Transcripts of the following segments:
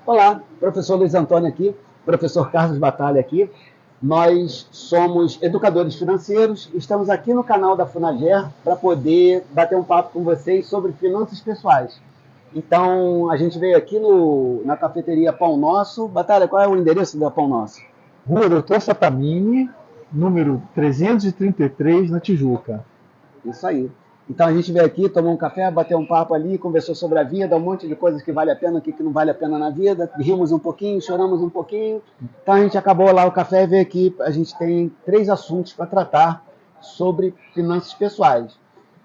Olá, professor Luiz Antônio aqui, professor Carlos Batalha aqui. Nós somos educadores financeiros, estamos aqui no canal da Funager para poder bater um papo com vocês sobre finanças pessoais. Então, a gente veio aqui na cafeteria Pão Nosso. Batalha, qual é o endereço da Pão Nosso? Rua Doutor Satamini, número 333, na Tijuca. Isso aí. Então a gente veio aqui, tomou um café, bateu um papo ali, conversou sobre a vida, um monte de coisas que vale a pena, o que não vale a pena na vida, rimos um pouquinho, choramos um pouquinho. Então a gente acabou lá o café e veio aqui, a gente tem 3 assuntos para tratar sobre finanças pessoais.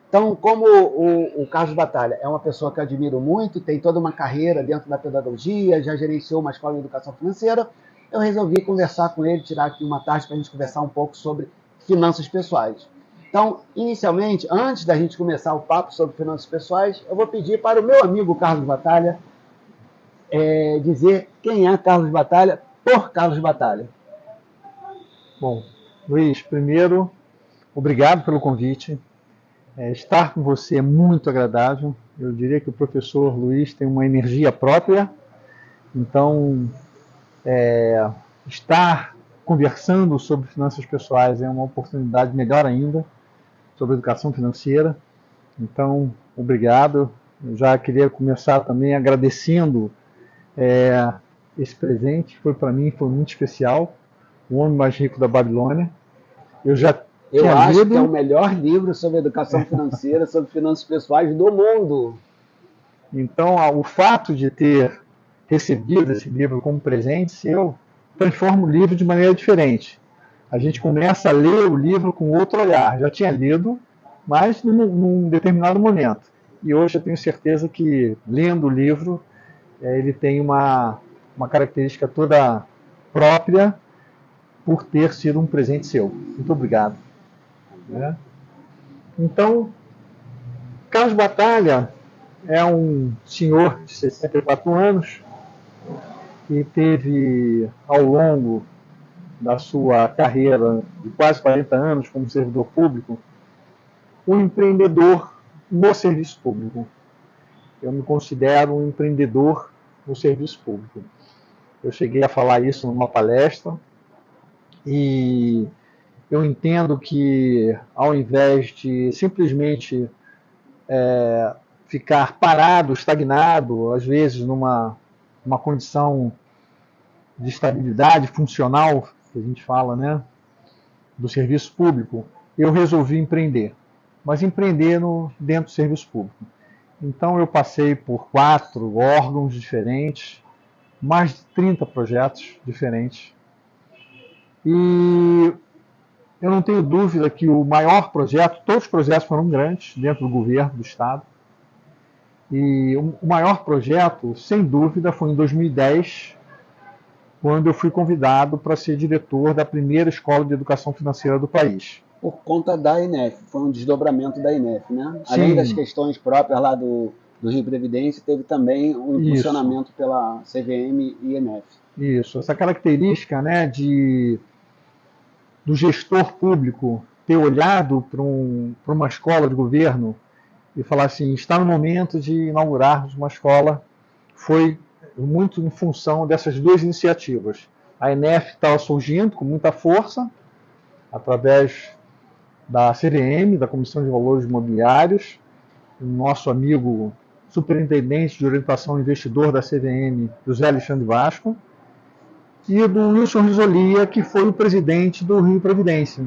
Então, como o Carlos Batalha é uma pessoa que eu admiro muito, tem toda uma carreira dentro da pedagogia, já gerenciou uma escola de educação financeira, eu resolvi conversar com ele, tirar aqui uma tarde para a gente conversar um pouco sobre finanças pessoais. Então, inicialmente, antes da gente começar o papo sobre finanças pessoais, eu vou pedir para o meu amigo Carlos Batalha dizer quem é Carlos Batalha por Carlos Batalha. Bom, Luiz, primeiro, obrigado pelo convite. Estar com você é muito agradável. Eu diria que o professor Luiz tem uma energia própria, então estar conversando sobre finanças pessoais é uma oportunidade melhor ainda, sobre educação financeira. Então, obrigado. Eu já queria começar também agradecendo esse presente, foi para mim, foi muito especial, O Homem Mais Rico da Babilônia. Eu acho que é o melhor livro sobre educação financeira, sobre finanças pessoais do mundo. Então, o fato de ter recebido esse livro como presente seu, transforma o livro de maneira diferente. A gente começa a ler o livro com outro olhar. Já tinha lido, mas num determinado momento. E hoje eu tenho certeza que, lendo o livro, ele tem uma característica toda própria por ter sido um presente seu. Muito obrigado. Então, Carlos Batalha é um senhor de 64 anos que teve, ao longo da sua carreira de quase 40 anos como servidor público, um empreendedor no serviço público. Eu me considero um empreendedor no serviço público. Eu cheguei a falar isso numa palestra e eu entendo que, ao invés de simplesmente ficar parado, estagnado, às vezes numa condição de estabilidade funcional, que a gente fala, né, do serviço público, eu resolvi empreender. Mas empreender dentro do serviço público. Então eu passei por 4 órgãos diferentes, mais de 30 projetos diferentes. E eu não tenho dúvida que o maior projeto, todos os projetos foram grandes dentro do governo, do Estado, e o maior projeto, sem dúvida, foi em 2010, quando eu fui convidado para ser diretor da primeira escola de educação financeira do país. Por conta da INEF, foi um desdobramento da INEF, né? Sim. Além das questões próprias lá do Rio Previdência, teve também um impulsionamento pela CVM e INEF. Isso, essa característica, né, do gestor público ter olhado para uma escola de governo e falar assim, está no momento de inaugurarmos uma escola, foi muito em função dessas 2 iniciativas. A INEF estava surgindo com muita força, através da CVM, da Comissão de Valores Imobiliários, o nosso amigo superintendente de orientação investidor da CVM, José Alexandre Vasco, e do Wilson Risolia, que foi o presidente do Rio Previdência.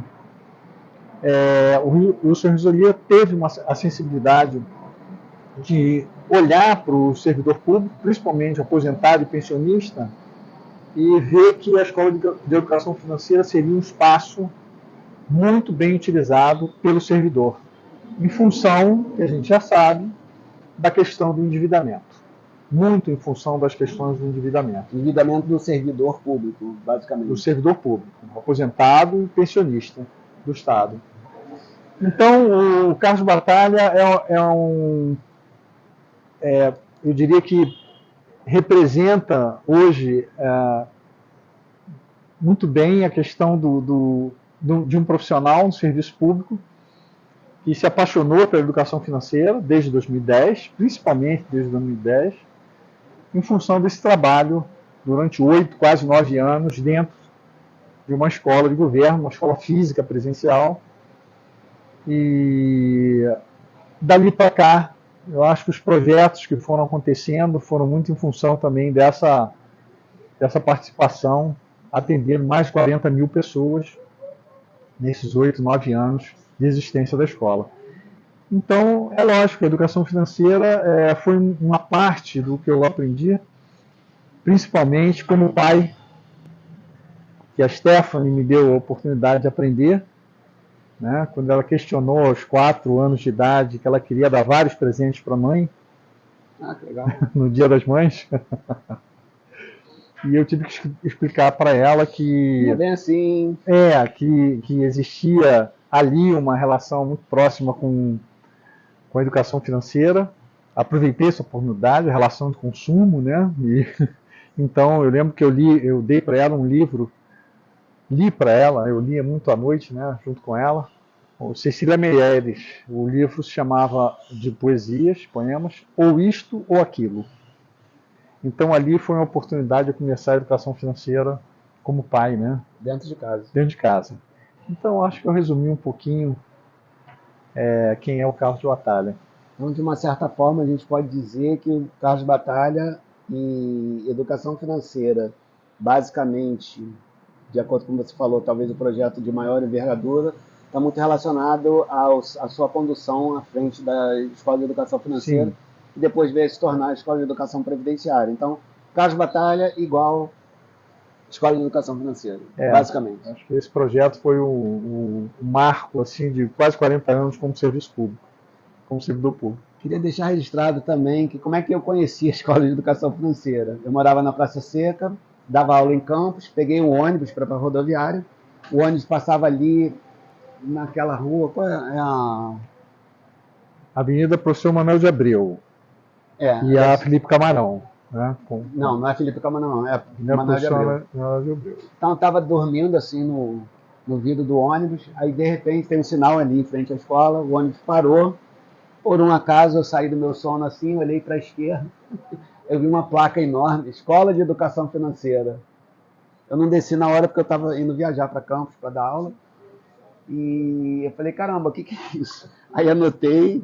O Wilson Risolia teve a sensibilidade de olhar para o servidor público, principalmente aposentado e pensionista, e ver que a Escola de Educação Financeira seria um espaço muito bem utilizado pelo servidor, em função, que a gente já sabe, da questão do endividamento. Muito em função das questões do endividamento. Endividamento do servidor público, basicamente. Do servidor público, aposentado e pensionista do Estado. Então, o Carlos Batalha eu diria que representa hoje muito bem a questão de um profissional no serviço público que se apaixonou pela educação financeira desde 2010, principalmente desde 2010, em função desse trabalho durante 8, quase 9 anos dentro de uma escola de governo, uma escola física presencial. E dali para cá, eu acho que os projetos que foram acontecendo foram muito em função também dessa participação, atendendo mais de 40 mil pessoas nesses 8, 9 anos de existência da escola. Então, é lógico, a educação financeira foi uma parte do que eu aprendi, principalmente como pai, que a Stephanie me deu a oportunidade de aprender, né? Quando ela questionou aos 4 anos de idade que ela queria dar vários presentes para a mãe, que legal. no Dia das Mães, e eu tive que explicar para ela que não é bem assim. Que existia ali uma relação muito próxima com a educação financeira. Aproveitei essa oportunidade, a relação de consumo, né? Então eu lembro que eu dei para ela um livro, eu lia muito à noite, né, junto com ela, o Cecília Meirelles. O livro se chamava de poesias, poemas, Ou Isto ou Aquilo. Então ali foi uma oportunidade de começar a educação financeira como pai, né? Dentro de casa. Dentro de casa. Então acho que eu resumi um pouquinho quem é o Carlos Batalha. Então, de uma certa forma, a gente pode dizer que o Carlos Batalha e educação financeira, basicamente, de acordo com você falou, talvez o projeto de maior envergadura, está muito relacionado à sua condução à frente da Escola de Educação Financeira, Sim. que depois veio a se tornar a Escola de Educação Previdenciária. Então, Carlos Batalha igual Escola de Educação Financeira, basicamente. Acho que esse projeto foi um marco assim, de quase 40 anos como serviço público, como servidor público. Queria deixar registrado também que como é que eu conheci a Escola de Educação Financeira. Eu morava na Praça Seca, dava aula em Campos, peguei um ônibus para a rodoviária, o ônibus passava ali naquela rua, qual é a... Avenida Professor Manuel de Abreu e a Felipe Camarão. Né? Não é Felipe Camarão, não, é Manuel de Abreu. Então eu estava dormindo assim no vidro do ônibus, aí de repente tem um sinal ali em frente à escola, o ônibus parou, por um acaso eu saí do meu sono assim, olhei para a esquerda, eu vi uma placa enorme, Escola de Educação Financeira. Eu não desci na hora porque eu estava indo viajar para Campos para dar aula, e eu falei, caramba, o que é isso? Aí anotei,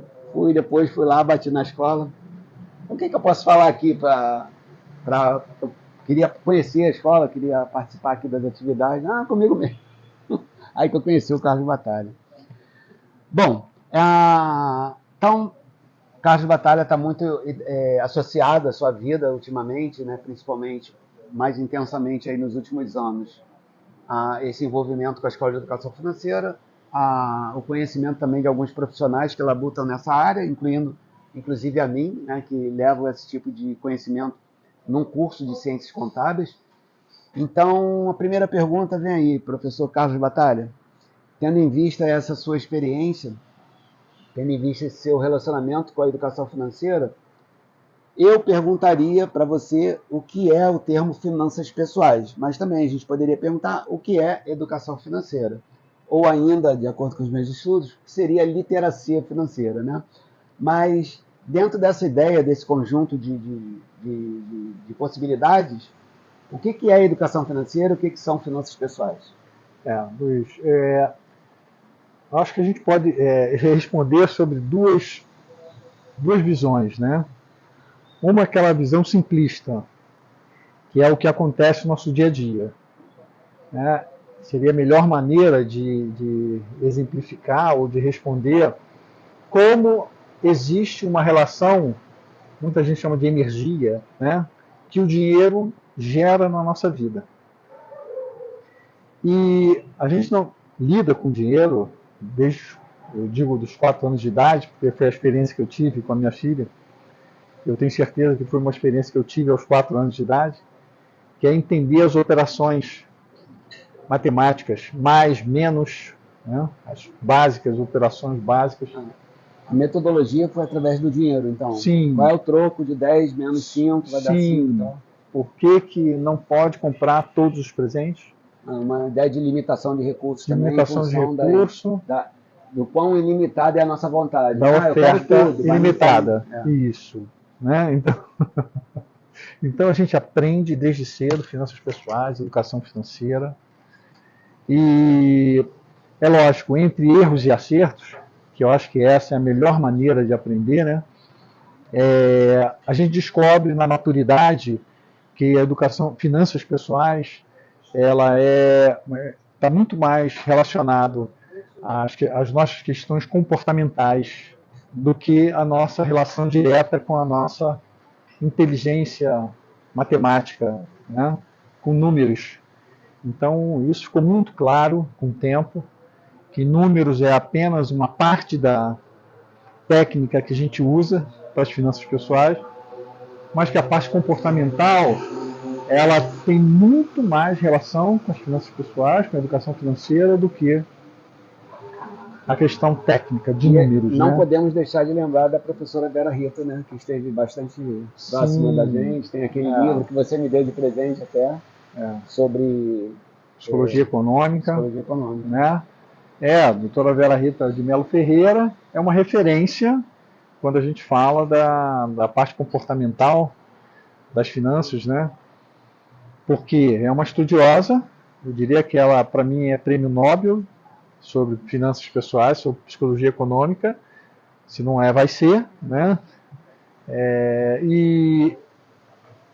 depois fui lá, bati na escola. O que eu posso falar aqui eu queria conhecer a escola, queria participar aqui das atividades. Comigo mesmo. Aí que eu conheci o Carlos Batalha. Bom, então, Carlos Batalha está muito associado à sua vida ultimamente, né, principalmente, mais intensamente aí nos últimos anos, a esse envolvimento com a Escola de Educação Financeira, o conhecimento também de alguns profissionais que labutam nessa área, inclusive a mim, né, que levo esse tipo de conhecimento num curso de Ciências Contábeis. Então, a primeira pergunta vem aí, professor Carlos Batalha. Tendo em vista essa sua experiência, tendo em vista esse seu relacionamento com a educação financeira, eu perguntaria para você o que é o termo finanças pessoais, mas também a gente poderia perguntar o que é educação financeira, ou ainda, de acordo com os meus estudos, seria literacia financeira, né? Mas dentro dessa ideia, desse conjunto de possibilidades, o que é educação financeira e o que são finanças pessoais? Luiz, acho que a gente pode responder sobre duas visões, né? Uma é aquela visão simplista, que é o que acontece no nosso dia a dia, né? Seria a melhor maneira de exemplificar ou de responder como existe uma relação, muita gente chama de energia, né? Que o dinheiro gera na nossa vida. E a gente não lida com dinheiro desde, eu digo, dos 4 anos de idade, porque foi a experiência que eu tive com a minha filha. Eu tenho certeza que foi uma experiência que eu tive aos 4 anos de idade, que é entender as operações matemáticas, mais, menos, né? As básicas, operações básicas. A metodologia foi através do dinheiro, então? Sim. Qual é o troco de 10 menos 5 vai dar 5? Então? Por que não pode comprar todos os presentes? Uma ideia de limitação de recursos também. Limitação de recurso. do quão ilimitada é a nossa vontade. Da Eu quero oferta tudo, mas ilimitada. não tem. Isso. Né? Então a gente aprende desde cedo finanças pessoais, educação financeira. E é lógico, entre erros e acertos, que eu acho que essa é a melhor maneira de aprender, né? A gente descobre na maturidade que a educação, finanças pessoais, ela está muito mais relacionado às nossas questões comportamentais do que a nossa relação direta com a nossa inteligência matemática, né? Com números. Então, isso ficou muito claro com o tempo, que números é apenas uma parte da técnica que a gente usa para as finanças pessoais, mas que a parte comportamental ela tem muito mais relação com as finanças pessoais, com a educação financeira, do que a questão técnica de números. Não né? podemos deixar de lembrar da professora Vera Rita, né, que esteve bastante próxima da gente. Tem aquele livro que você me deu de presente até, sobre psicologia econômica. Psicologia econômica. Né? A doutora Vera Rita de Melo Ferreira é uma referência quando a gente fala da parte comportamental das finanças, né? Porque é uma estudiosa, eu diria que ela, para mim, é prêmio Nobel sobre finanças pessoais, sobre psicologia econômica, se não é, vai ser, né? E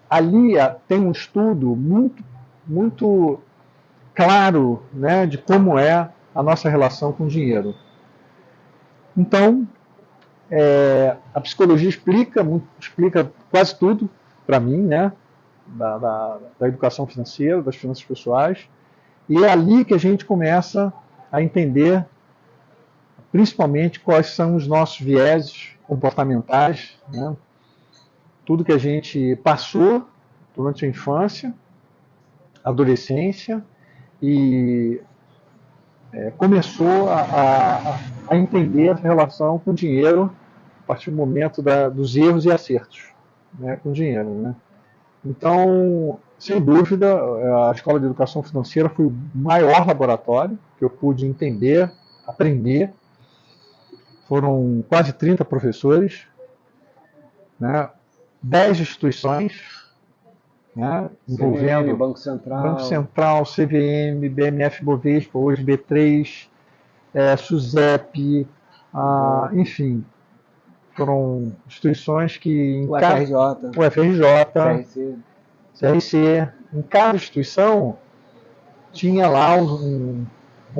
ali tem um estudo muito claro, né, de como é a nossa relação com o dinheiro. Então, a psicologia explica quase tudo para mim, né, da educação financeira, das finanças pessoais, e é ali que a gente começa a entender, principalmente, quais são os nossos vieses comportamentais, né, tudo que a gente passou durante a infância, adolescência, e começou a entender a relação com o dinheiro a partir do momento dos erros e acertos, né, com o dinheiro. Né? Então, sem dúvida, a Escola de Educação Financeira foi o maior laboratório que eu pude entender, aprender. Foram quase 30 professores, né, 10 instituições, né, envolvendo Banco Central, CVM, BMF Bovespa, hoje B3, SUSEP, enfim, foram instituições que... O FRJ, CRC. Em cada instituição tinha lá um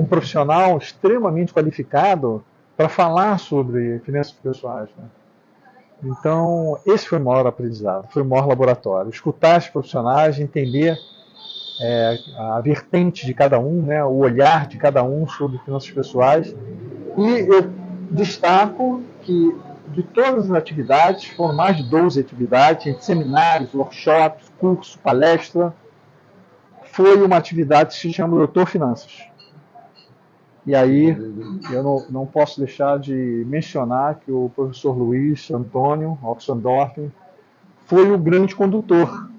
profissional extremamente qualificado para falar sobre finanças pessoais. Né? Então, esse foi o maior aprendizado, foi o maior laboratório. Escutar esses profissionais, entender a vertente de cada um, né, o olhar de cada um sobre finanças pessoais. E eu destaco que de todas as atividades, foram mais de 12 atividades, entre seminários, workshops, curso, palestra, foi uma atividade que se chama Doutor Finanças. E aí, eu não posso deixar de mencionar que o professor Luiz Antônio Oxendorf foi o grande condutor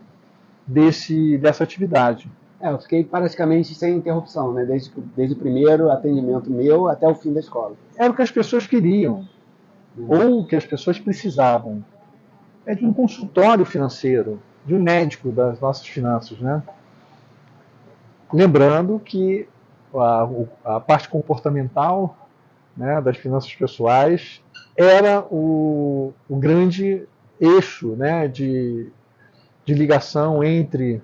dessa atividade. Eu fiquei praticamente sem interrupção, né? Desde o primeiro atendimento meu até o fim da escola. Era o que as pessoas queriam, ou o que as pessoas precisavam. É de um consultório financeiro, de um médico das nossas finanças, né? Lembrando que a parte comportamental, né, das finanças pessoais era o grande eixo, né, de ligação entre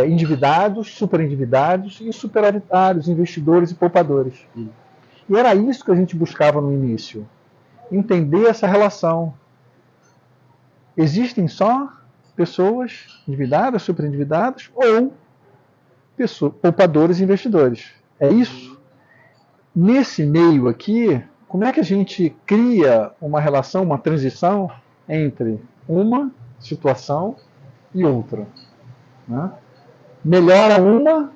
endividados, superendividados e superavitários, investidores e poupadores. E era isso que a gente buscava no início, entender essa relação. Existem só pessoas endividadas, superendividadas ou poupadores e investidores. É isso. Nesse meio aqui, como é que a gente cria uma relação, uma transição entre uma situação e outra? Né? Melhora uma,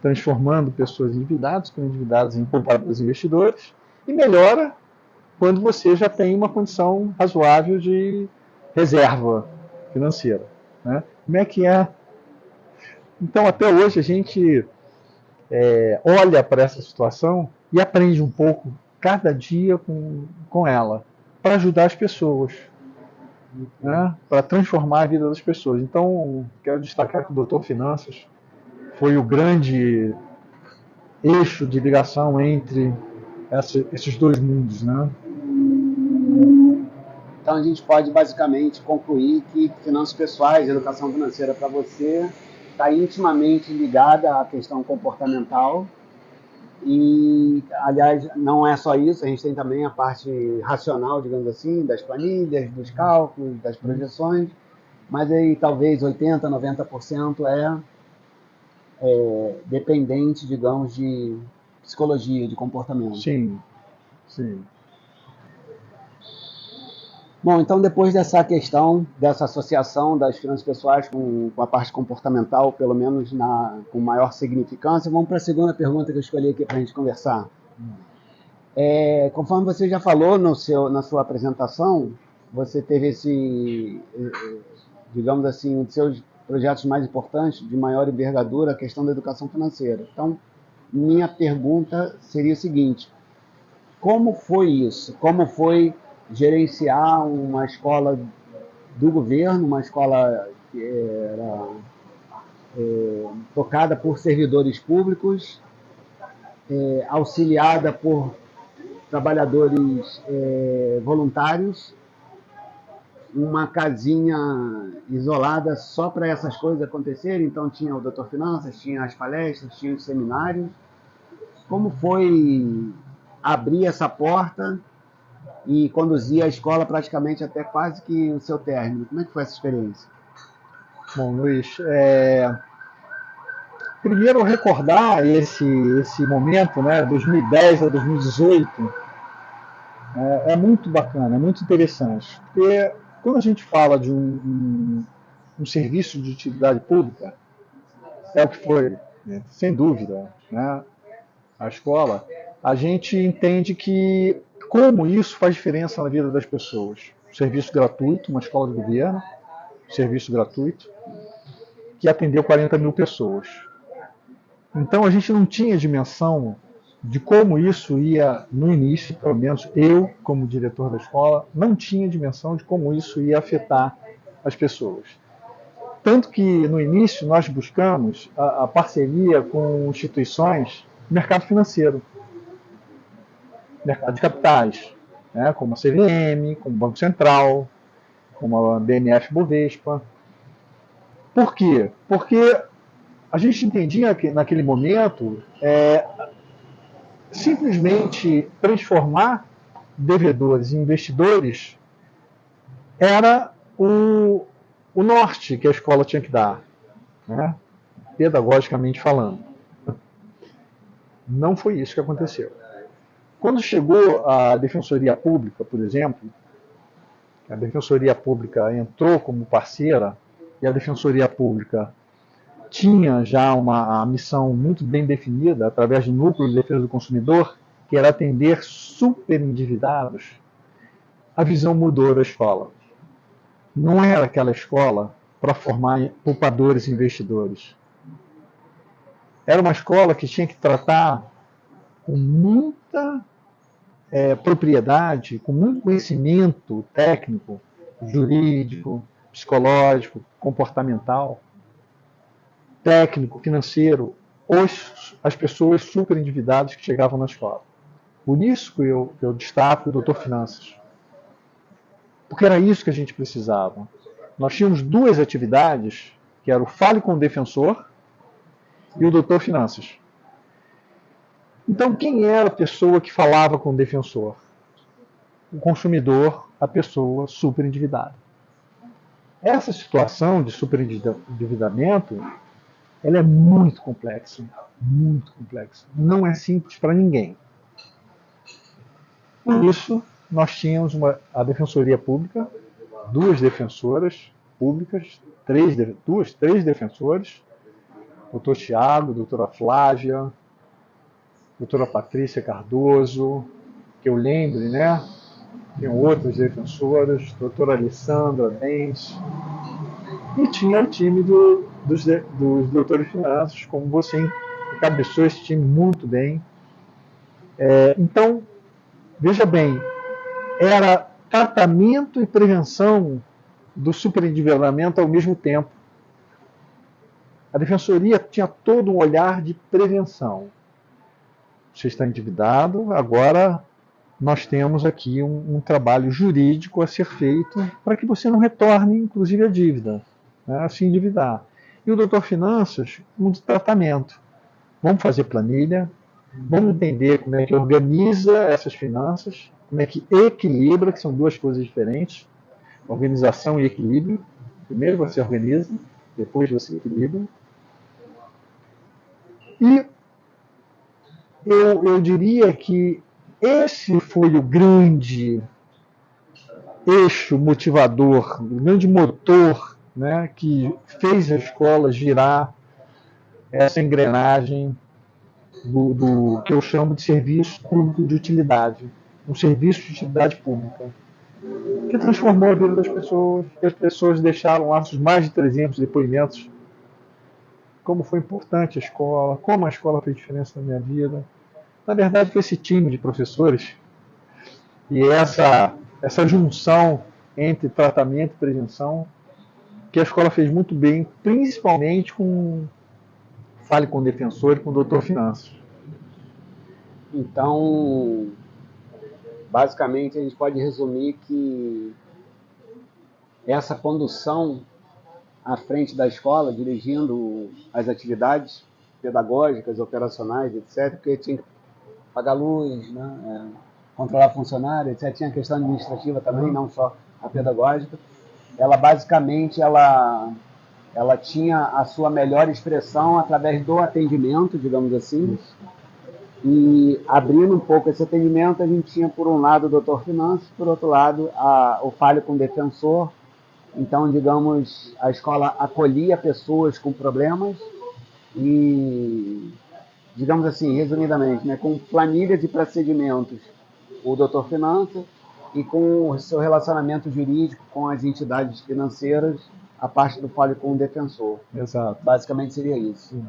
transformando pessoas endividadas em poupadores e investidores, e melhora quando você já tem uma condição razoável de reserva financeira. Né? Como é que é? Então, até hoje, a gente olha para essa situação e aprende um pouco cada dia com ela, para ajudar as pessoas, né? Para transformar a vida das pessoas. Então, quero destacar que o Doutor Finanças foi o grande eixo de ligação entre esses dois mundos, né? Então a gente pode basicamente concluir que finanças pessoais, educação financeira para você está intimamente ligada à questão comportamental. E, aliás, não é só isso, a gente tem também a parte racional, digamos assim, das planilhas, dos cálculos, das projeções, mas aí talvez 80%, 90% é dependente, digamos, de psicologia, de comportamento. Sim, sim. Bom, então depois dessa questão, dessa associação das finanças pessoais com a parte comportamental, pelo menos com maior significância, vamos para a segunda pergunta que eu escolhi aqui para a gente conversar. Conforme você já falou na sua apresentação, você teve digamos assim, um dos seus projetos mais importantes, de maior envergadura, a questão da educação financeira. Então, minha pergunta seria o seguinte: como foi isso? Como foi gerenciar uma escola do governo, uma escola que era tocada por servidores públicos, auxiliada por trabalhadores voluntários, uma casinha isolada só para essas coisas acontecerem? Então tinha o Doutor Finanças, tinha as palestras, tinha os seminários. Como foi abrir essa porta e conduzir a escola praticamente até quase que o seu término? Como é que foi essa experiência? Bom, Luiz, primeiro recordar esse momento, né, 2010 a 2018, é muito bacana, é muito interessante, porque quando a gente fala de um serviço de utilidade pública, é o que foi, né, sem dúvida, né, a escola, a gente entende que como isso faz diferença na vida das pessoas. Serviço gratuito, uma escola de governo, serviço gratuito, que atendeu 40 mil pessoas. Então a gente não tinha dimensão de como isso ia, no início, pelo menos eu, como diretor da escola, não tinha dimensão de como isso ia afetar as pessoas. Tanto que no início nós buscamos a parceria com instituições do mercado financeiro, mercado de capitais, né, como a CVM, como o Banco Central, como a BNF Bovespa. Por quê? Porque a gente entendia que naquele momento simplesmente transformar devedores em investidores era o norte que a escola tinha que dar, né? Pedagogicamente falando. Não foi isso que aconteceu. Quando chegou a Defensoria Pública, por exemplo, a Defensoria Pública entrou como parceira e a Defensoria Pública tinha já uma missão muito bem definida através do Núcleo de Defesa do Consumidor, que era atender superendividados, a visão mudou da escola. Não era aquela escola para formar poupadores e investidores. Era uma escola que tinha que tratar com muita propriedade, com muito conhecimento técnico, jurídico, psicológico, comportamental, técnico, financeiro, as pessoas super endividadas que chegavam na escola. Por isso que eu destaco o Doutor Finanças. Porque era isso que a gente precisava. Nós tínhamos duas atividades, que era o Fale com o Defensor e o Doutor Finanças. Então, quem era a pessoa que falava com o defensor? O consumidor, a pessoa super endividada. Essa situação de superendividamento, ela é muito complexa, muito complexa. Não é simples para ninguém. Por isso, nós tínhamos a Defensoria Pública, duas defensoras públicas, três defensores, doutor Tiago, doutora Flávia, doutora Patrícia Cardoso, que eu lembre, né? Tem outras defensoras, doutora Alessandra Benz, e tinha o time dos doutores de finanças, como você encabeçou esse time muito bem. Então, veja bem, era tratamento e prevenção do superendividamento ao mesmo tempo. A defensoria tinha todo um olhar de prevenção. Você está endividado, agora nós temos aqui um trabalho jurídico a ser feito para que você não retorne, inclusive, a dívida, né, a se endividar. E o doutor Finanças, um tratamento. Vamos fazer planilha, vamos entender como é que organiza essas finanças, como é que equilibra, que são duas coisas diferentes, organização e equilíbrio. Primeiro você organiza, depois você equilibra. E eu diria que esse foi o grande eixo motivador, o grande motor, né, que fez a escola girar essa engrenagem do que eu chamo de serviço público de utilidade, um serviço de utilidade pública, que transformou a vida das pessoas, que as pessoas deixaram lá os mais de 300 depoimentos, como foi importante a escola, como a escola fez diferença na minha vida. Na verdade, foi esse time de professores e essa junção entre tratamento e prevenção que a escola fez muito bem, principalmente com Fale com o Defensor e com o Doutor Finanças. Então, basicamente, a gente pode resumir que essa condução à frente da escola, dirigindo as atividades pedagógicas, operacionais, etc., porque tinha que pagar luz, né, controlar funcionário, etc., tinha a questão administrativa também, não só a pedagógica. Ela, basicamente, ela tinha a sua melhor expressão através do atendimento, digamos assim. E abrindo um pouco esse atendimento, a gente tinha, por um lado, o doutor Finanças, por outro lado, o Fale com o Defensor. Então, digamos, a escola acolhia pessoas com problemas e, digamos assim, resumidamente, né, com planilhas e procedimentos, o doutor Finanças, e com o seu relacionamento jurídico com as entidades financeiras, a parte do Fale com o Defensor. Exato. Basicamente seria isso. Sim.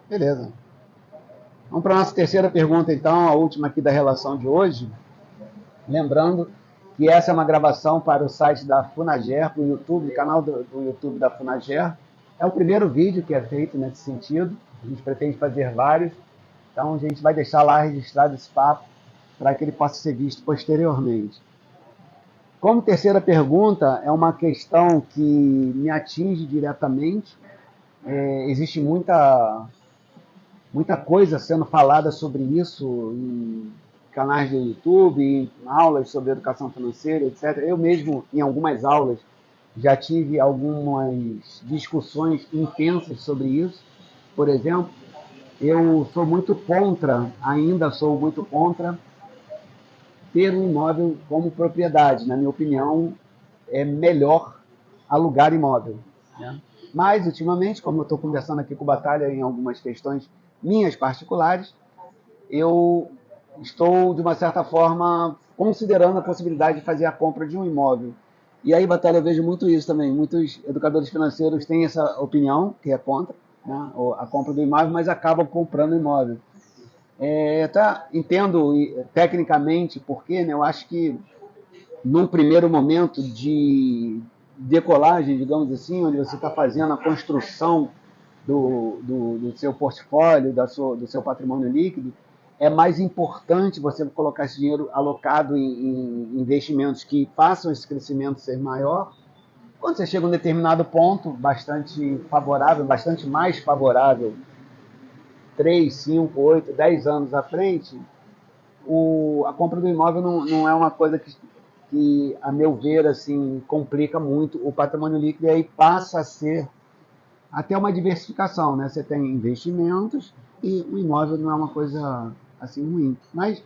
Beleza. Vamos para a nossa terceira pergunta, então, a última aqui da relação de hoje. Lembrando que essa é uma gravação para o site da Funager, para o YouTube, canal do YouTube da Funager. É o primeiro vídeo que é feito nesse sentido. A gente pretende fazer vários. Então, a gente vai deixar lá registrado esse papo para que ele possa ser visto posteriormente. Como terceira pergunta, é uma questão que me atinge diretamente. Existe muita coisa sendo falada sobre isso em canais do YouTube, em aulas sobre educação financeira, etc. Eu mesmo, em algumas aulas, já tive algumas discussões intensas sobre isso. Por exemplo, eu sou muito contra, ainda sou muito contra, ter um imóvel como propriedade. Na minha opinião, é melhor alugar imóvel, né? Mas, ultimamente, como eu estou conversando aqui com o Batalha em algumas questões minhas particulares, eu estou, de uma certa forma, considerando a possibilidade de fazer a compra de um imóvel. E aí, Batalha, eu vejo muito isso também. Muitos educadores financeiros têm essa opinião, que é contra, né, a compra do imóvel, mas acabam comprando o imóvel. Entendo tecnicamente por quê, né? Eu acho que num primeiro momento de decolagem, digamos assim, onde você está fazendo a construção do seu portfólio, do seu patrimônio líquido, é mais importante você colocar esse dinheiro alocado em investimentos que façam esse crescimento ser maior. Quando você chega a um determinado ponto, bastante favorável, bastante mais favorável, 3, 5, 8, 10 anos à frente, a compra do imóvel não é uma coisa que, a meu ver, assim, complica muito o patrimônio líquido, e aí passa a ser até uma diversificação, né? Você tem investimentos e o imóvel não é uma coisa assim ruim. Mas,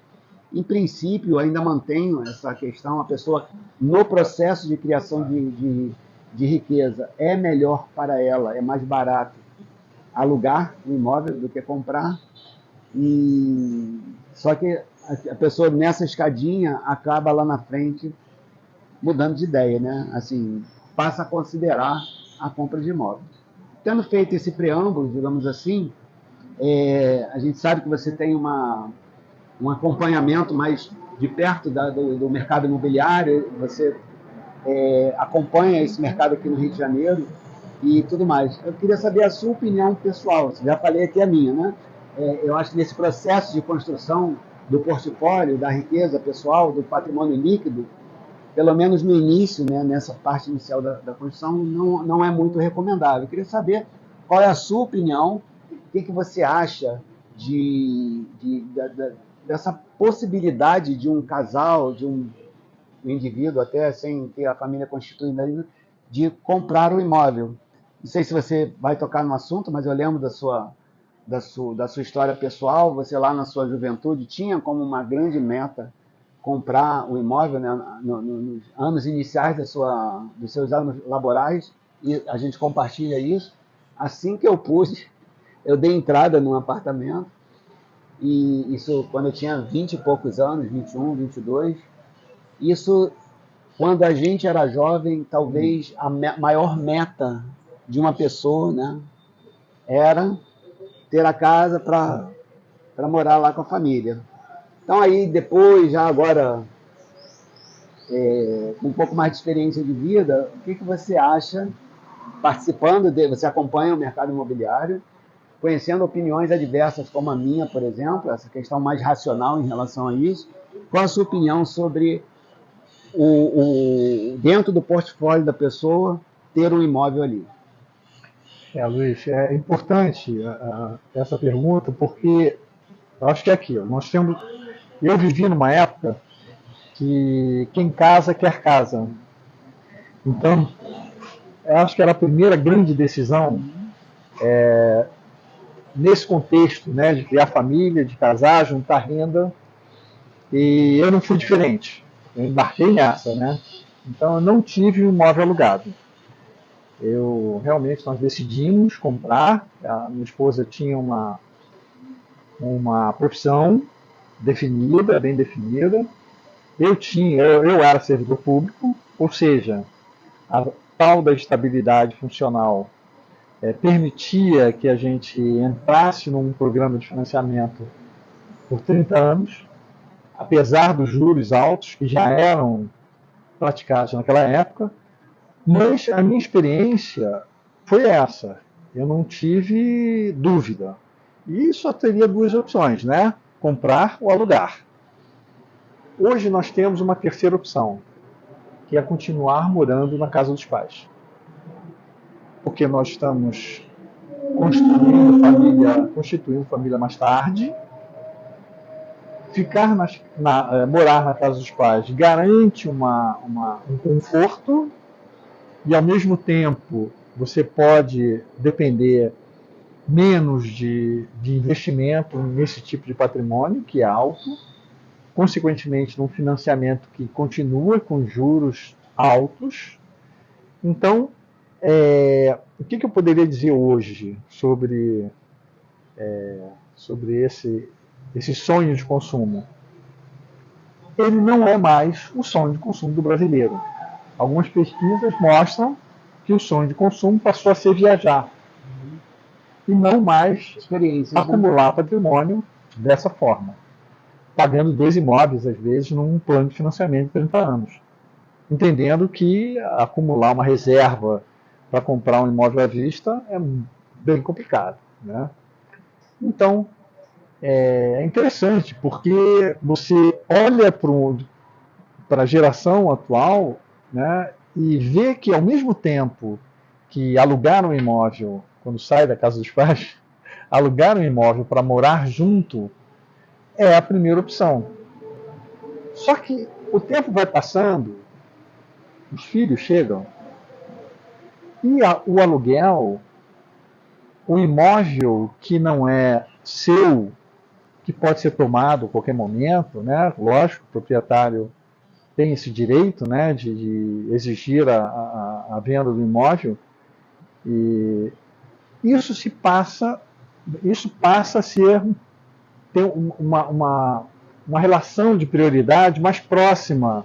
em princípio, ainda mantenho essa questão, a pessoa, no processo de criação de riqueza, é melhor para ela, é mais barato alugar um imóvel do que comprar. E só que a pessoa, nessa escadinha, acaba lá na frente mudando de ideia, né? Assim, passa a considerar a compra de imóvel. Tendo feito esse preâmbulo, digamos assim, a gente sabe que você tem uma um acompanhamento mais de perto do mercado imobiliário, você acompanha esse mercado aqui no Rio de Janeiro e tudo mais. Eu queria saber a sua opinião pessoal, já falei aqui a minha, né? Eu acho que nesse processo de construção do portfólio, da riqueza pessoal, do patrimônio líquido, pelo menos no início, né, nessa parte inicial da construção, não é muito recomendável. Eu queria saber qual é a sua opinião, o que você acha dessa possibilidade de um casal, de um indivíduo, até sem ter a família constituída ainda, de comprar o imóvel. Não sei se você vai tocar no assunto, mas eu lembro da sua história pessoal. Você lá na sua juventude tinha como uma grande meta comprar o imóvel, né, nos anos iniciais dos seus anos laborais, e a gente compartilha isso. Assim que eu pude, eu dei entrada num apartamento, e isso quando eu tinha 20 e poucos anos, 21, 22. Isso, quando a gente era jovem, talvez a maior meta de uma pessoa, né, era ter a casa para morar lá com a família. Então aí depois, já agora, com um pouco mais de experiência de vida, o que você acha, você acompanha o mercado imobiliário, conhecendo opiniões adversas como a minha, por exemplo, essa questão mais racional em relação a isso, qual a sua opinião sobre dentro do portfólio da pessoa ter um imóvel ali? Luiz, é importante essa pergunta, porque eu acho que é aquilo. Eu vivi numa época que quem casa quer casa. Então, eu acho que era a primeira grande decisão nesse contexto, né, de criar família, de casar, juntar renda. E eu não fui diferente. Eu embarquei nessa, né? Então, eu não tive um imóvel alugado. Nós decidimos comprar. A minha esposa tinha uma profissão definida, bem definida. Eu era servidor público, ou seja, a tal da estabilidade funcional permitia que a gente entrasse num programa de financiamento por 30 anos, apesar dos juros altos que já eram praticados naquela época, mas a minha experiência foi essa. Eu não tive dúvida. E só teria duas opções, né? Comprar ou alugar. Hoje nós temos uma terceira opção, que é continuar morando na casa dos pais. Porque nós estamos constituindo família mais tarde. Morar na casa dos pais garante um conforto e, ao mesmo tempo, você pode depender menos de investimento nesse tipo de patrimônio, que é alto, consequentemente, num financiamento que continua com juros altos. Então, o que eu poderia dizer hoje sobre esse sonho de consumo? Ele não é mais o sonho de consumo do brasileiro. Algumas pesquisas mostram que o sonho de consumo passou a ser viajar e não mais acumular patrimônio dessa forma, pagando 2 imóveis, às vezes, num plano de financiamento de 30 anos, entendendo que acumular uma reserva para comprar um imóvel à vista é bem complicado, né? Então, é interessante, porque você olha para a geração atual, né, e vê que, ao mesmo tempo que alugar um imóvel, quando sai da casa dos pais, alugar um imóvel para morar junto é a primeira opção. Só que o tempo vai passando, os filhos chegam, e o aluguel, o imóvel que não é seu, que pode ser tomado a qualquer momento, né? Lógico, o proprietário tem esse direito, né, de exigir a venda do imóvel, e isso passa a ter uma relação de prioridade mais próxima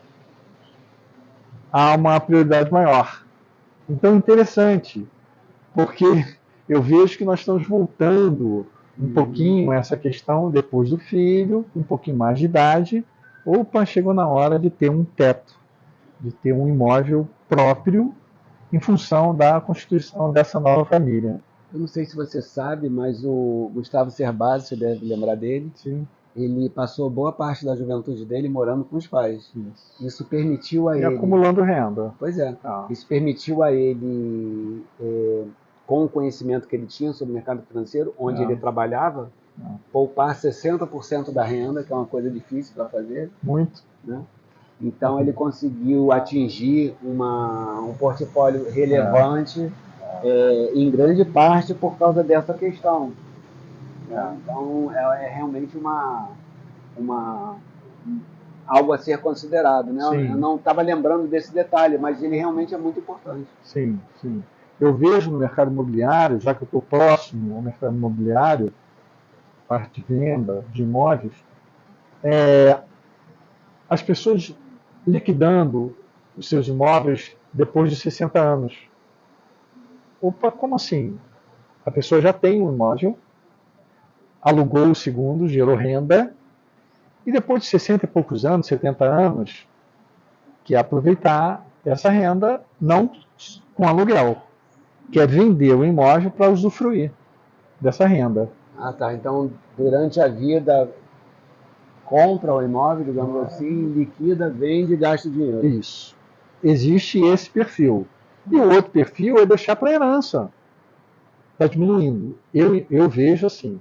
a uma prioridade maior. Então, interessante, porque eu vejo que nós estamos voltando Um pouquinho essa questão depois do filho, um pouquinho mais de idade, opa, chegou na hora de ter um teto, de ter um imóvel próprio em função da constituição dessa nova família. Eu não sei se você sabe, mas o Gustavo Cerbasi, você deve lembrar dele, Sim. ele passou boa parte da juventude dele morando com os pais. Isso permitiu a E ele... acumulando renda. Pois é. Ah. Isso permitiu a ele, com o conhecimento que ele tinha sobre o mercado financeiro, onde ele trabalhava, poupar 60% da renda, que é uma coisa difícil para fazer. Muito. Né? Então ele conseguiu atingir um portfólio relevante, em grande parte por causa dessa questão. Então é realmente algo a ser considerado. Né? Eu não estava lembrando desse detalhe, mas ele realmente é muito importante. Sim, sim. Eu vejo no mercado imobiliário, já que eu estou próximo ao mercado imobiliário, parte de venda de imóveis, as pessoas liquidando os seus imóveis depois de 60 anos. Opa, como assim? A pessoa já tem um imóvel, alugou o segundo, gerou renda, e depois de 60 e poucos anos, 70 anos, quer aproveitar essa renda, não com aluguel, quer vender o imóvel para usufruir dessa renda. Ah, tá. Então, durante a vida, compra o imóvel, digamos assim, liquida, vende e gasta dinheiro. Isso. Existe esse perfil. E o outro perfil é deixar para herança. Está diminuindo. Eu vejo assim,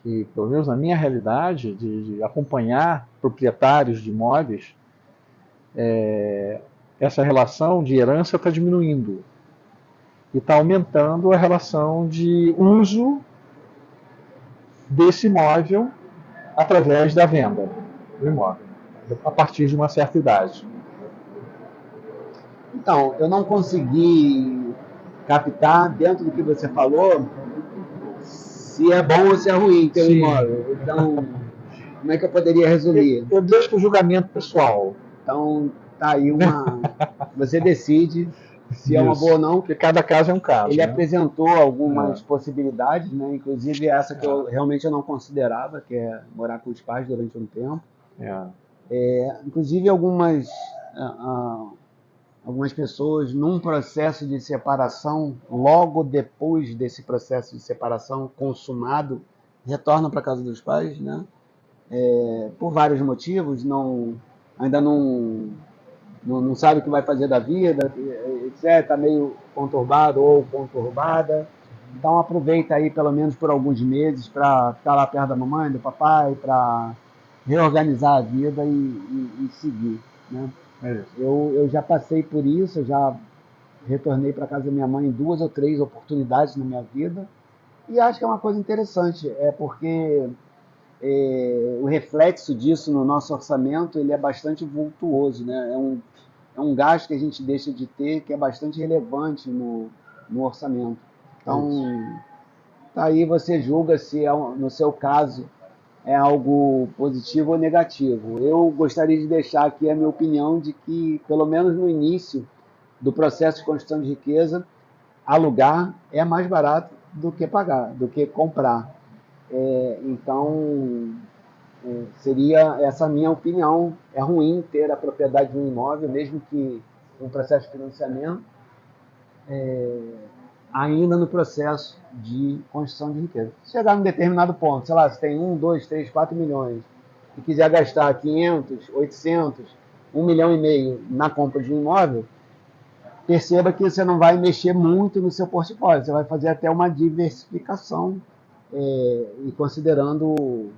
que pelo menos na minha realidade, de acompanhar proprietários de imóveis, essa relação de herança está diminuindo. E está aumentando a relação de uso desse imóvel através da venda do imóvel, a partir de uma certa idade. Então, eu não consegui captar, dentro do que você falou, se é bom ou se é ruim ter um imóvel. Então, como é que eu poderia resumir? Eu deixo para o julgamento pessoal. Então, tá aí você decide se é uma boa ou não. Porque cada caso é um caso. Ele apresentou algumas possibilidades, né? Inclusive essa que eu realmente não considerava, que é morar com os pais durante um tempo. Inclusive algumas pessoas num processo de separação, logo depois desse processo de separação consumado, retornam para a casa dos pais, né? Por vários motivos, ainda não sabe o que vai fazer da vida, etc. Está meio conturbado ou conturbada. Então aproveita aí pelo menos por alguns meses para ficar lá perto da mamãe, do papai, para reorganizar a vida e seguir. Né? Eu já passei por isso, eu já retornei para casa da minha mãe em 2 ou 3 oportunidades na minha vida e acho que é uma coisa interessante, porque o reflexo disso no nosso orçamento ele é bastante vultuoso, né? É um gasto que a gente deixa de ter que é bastante relevante no orçamento. Então, aí você julga se no seu caso é algo positivo ou negativo. Eu gostaria de deixar aqui a minha opinião de que, pelo menos no início do processo de construção de riqueza, alugar é mais barato do que pagar, do que comprar. Então, seria essa a minha opinião. É ruim ter a propriedade de um imóvel, mesmo que um processo de financiamento, ainda no processo de construção de riqueza. Se chegar num determinado ponto, sei lá, se tem 1, 2, 3, 4 milhões e quiser gastar 500, 800, 1,5 milhão na compra de um imóvel, perceba que você não vai mexer muito no seu portfólio, você vai fazer até uma diversificação e considerando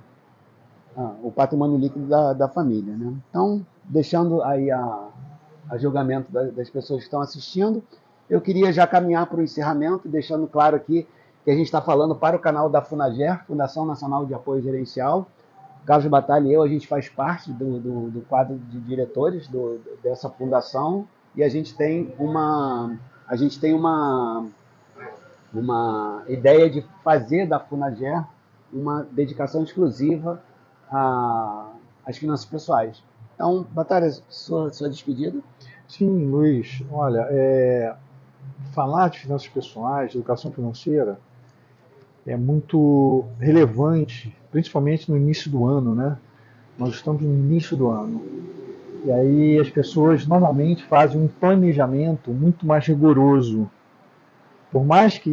o patrimônio líquido da família. Né? Então, deixando aí a julgamento das pessoas que estão assistindo, eu queria já caminhar para o encerramento, deixando claro aqui que a gente está falando para o canal da FUNAGER, Fundação Nacional de Apoio Gerencial. Carlos Batalha e eu, a gente faz parte do quadro de diretores dessa fundação e a gente tem uma ideia de fazer da FUNAGER uma dedicação exclusiva às finanças pessoais. Então, Batalha, sua despedida? Sim, Luiz. Olha, falar de finanças pessoais, de educação financeira, é muito relevante, principalmente no início do ano, né? Nós estamos no início do ano. E aí as pessoas normalmente fazem um planejamento muito mais rigoroso. Por mais que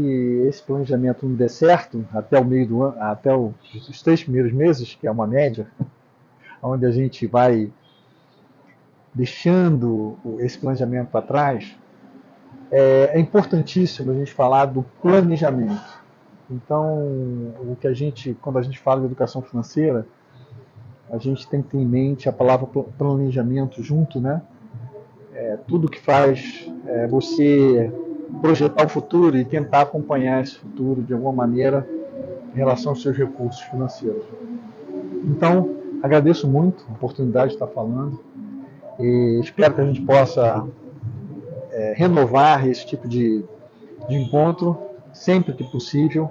esse planejamento não dê certo até o meio do ano, até os 3 primeiros meses, que é uma média, onde a gente vai deixando esse planejamento para trás, é importantíssimo a gente falar do planejamento. Então, quando a gente fala de educação financeira, a gente tem que ter em mente a palavra planejamento junto, né? Tudo que faz você projetar o futuro e tentar acompanhar esse futuro de alguma maneira em relação aos seus recursos financeiros. Então, agradeço muito a oportunidade de estar falando e espero que a gente possa renovar esse tipo de encontro sempre que possível,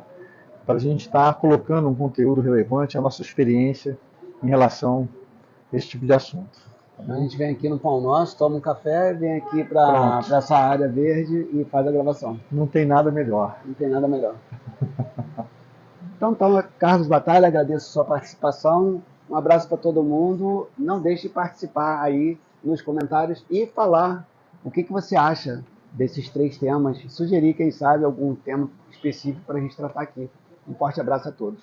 para a gente estar colocando um conteúdo relevante, a nossa experiência em relação a esse tipo de assunto. A gente vem aqui no Pão Nosso, toma um café, vem aqui para essa área verde e faz a gravação. Não tem nada melhor. Não tem nada melhor. Então, Carlos Batalha, agradeço a sua participação. Um abraço para todo mundo. Não deixe de participar aí nos comentários e falar o que você acha desses 3 temas. Sugerir, quem sabe, algum tema específico para a gente tratar aqui. Um forte abraço a todos.